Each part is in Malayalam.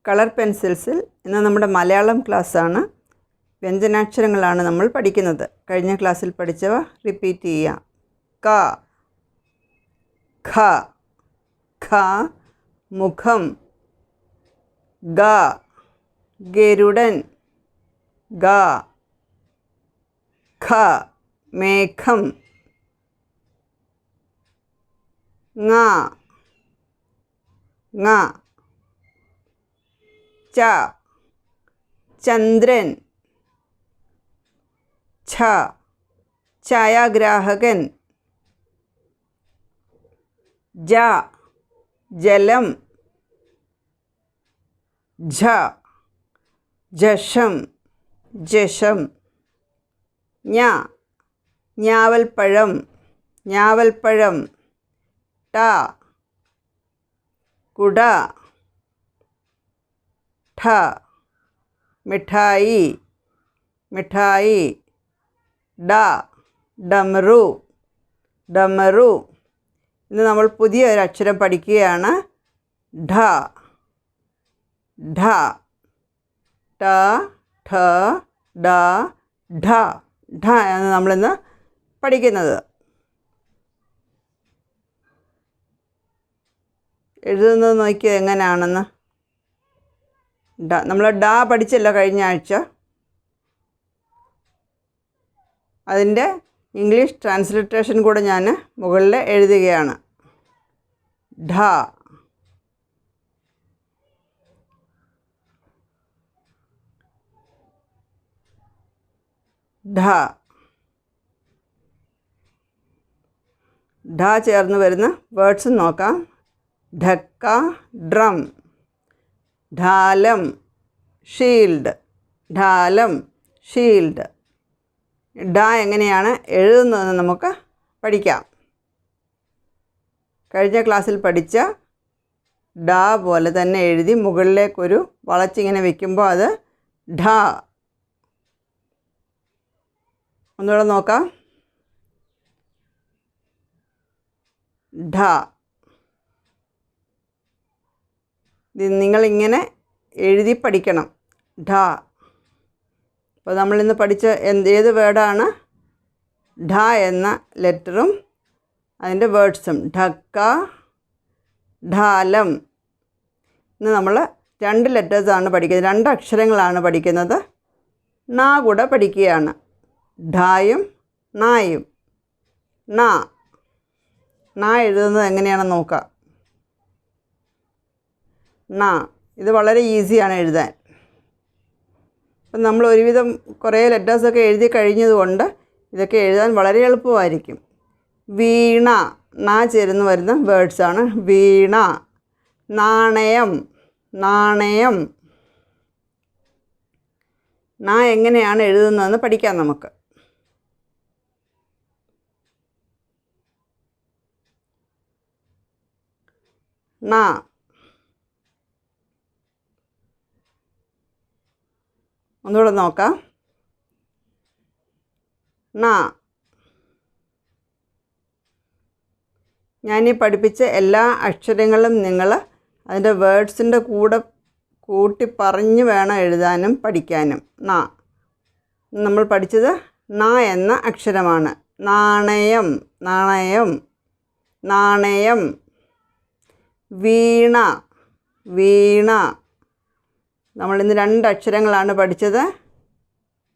കളർ പെൻസിൽസിൽ ഇന്ന് നമ്മുടെ മലയാളം ക്ലാസ്സാണ്. വ്യഞ്ജനാക്ഷരങ്ങളാണ് നമ്മൾ പഠിക്കുന്നത്. കഴിഞ്ഞ ക്ലാസ്സിൽ പഠിച്ചവ റിപ്പീറ്റ് ചെയ്യാം. ക, ഖ, ഖ മുഖം, ഗ ഗരുഡൻ, ഗ, ഖ മേഘം, ങ, ങ, ച ചന്ദ്രൻ, ഛ ഛായാഗ്രാഹകൻ, ജ ജലം, ഝ ജഷം ജഷം, ഞ ഞാവൽപ്പഴം ഞാവൽപ്പഴം, ട കുട, ഠ മിഠായി മിഠായി, ഡ ഡമരു ഡമരു. ഇന്ന് നമ്മൾ പുതിയ ഒരു അക്ഷരം പഠിക്കുകയാണ്. ഢ ഢ, ട ഠ ഡ ഢ ഢ ആണ് നമ്മളിന്ന് പഠിക്കുന്നത്. എഴുതുന്നത് നോക്കിയത് എങ്ങനെയാണെന്ന്. നമ്മൾ ഡ പഠിച്ചല്ലോ കഴിഞ്ഞ ആഴ്ച. അതിൻ്റെ ഇംഗ്ലീഷ് ട്രാൻസ്ലിറ്ററേഷൻ കൂടെ ഞാൻ മുകളിൽ എഴുതുകയാണ്. ഢ ഢ ഢ ചേർന്ന് വരുന്ന വേർഡ്സ് നോക്കാം. ഢക്ക ഡ്രം, ഢാലം ഷീൽഡ്, ഢാലം ഷീൽഡ്. ഡ എങ്ങനെയാണ് എഴുതുന്നതെന്ന് നമുക്ക് പഠിക്കാം. കഴിഞ്ഞ ക്ലാസ്സിൽ പഠിച്ച ഡ പോലെ തന്നെ എഴുതി മുകളിലേക്കൊരു വളച്ചിങ്ങനെ വെക്കുമ്പോൾ അത് ഢ. ഒന്നുകൂടെ നോക്കാം. ഢ. ഇത് നിങ്ങളിങ്ങനെ എഴുതി പഠിക്കണം. ഢ. അപ്പോൾ നമ്മളിന്ന് പഠിച്ച ഏത് വേർഡാണ്? ഢ എന്ന ലെറ്ററും അതിൻ്റെ വേർഡ്സും. ഢക്ക ഢാലം. ഇന്ന് നമ്മൾ 2 ലെറ്റേഴ്സാണ് പഠിക്കുന്നത്, 2 അക്ഷരങ്ങളാണ് പഠിക്കുന്നത്. ണ കൂടെ പഠിക്കുകയാണ്. ഢായും നായും. ണ ണ എഴുതുന്നത് എങ്ങനെയാണെന്ന് നോക്കാം. ണ ഇത് വളരെ ഈസിയാണ് എഴുതാൻ. അപ്പം നമ്മൾ ഒരുവിധം കുറേ ലെറ്റേഴ്സൊക്കെ എഴുതി കഴിഞ്ഞതുകൊണ്ട് ഇതൊക്കെ എഴുതാൻ വളരെ എളുപ്പമായിരിക്കും. വീണ, ണ ചേർന്ന് വരുന്ന വേർഡ്സാണ്. വീണ. നാണയം, നാണയം. ണ എങ്ങനെയാണ് എഴുതുന്നതെന്ന് പഠിക്കാം നമുക്ക്. ണ ഒന്നുകൂടെ നോക്കാം. ണ. ഞാനീ പഠിപ്പിച്ച എല്ലാ അക്ഷരങ്ങളും നിങ്ങൾ അതിൻ്റെ വേർഡ്സിൻ്റെ കൂടെ കൂട്ടി പറഞ്ഞ് വേണം എഴുതാനും പഠിക്കാനും. ണ. നമ്മൾ പഠിച്ചത് ണ എന്ന അക്ഷരമാണ്. നാണയം, നാണയം, നാണയം. വീണ, വീണ. നമ്മളിന്ന് 2 അക്ഷരങ്ങളാണ് പഠിച്ചത്.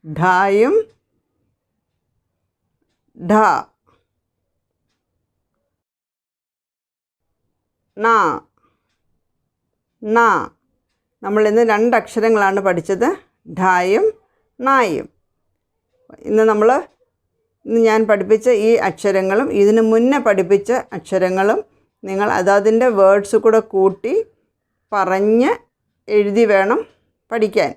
ഢായും ഢ. ണ, ണ. നമ്മളിന്ന് 2 അക്ഷരങ്ങളാണ് പഠിച്ചത്. ഢായും ണായും. ഇന്ന് ഞാൻ പഠിപ്പിച്ച ഈ അക്ഷരങ്ങളും ഇതിന് മുന്നേ പഠിപ്പിച്ച അക്ഷരങ്ങളും നിങ്ങൾ അതതിൻ്റെ വേർഡ്സ് കൂടെ കൂട്ടി പറഞ്ഞ് എഴുതി വേണം പഠിക്കാൻ.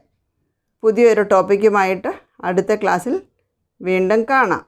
പുതിയൊരു ടോപ്പിക്കുമായിട്ട് അടുത്ത ക്ലാസ്സിൽ വീണ്ടും കാണാം.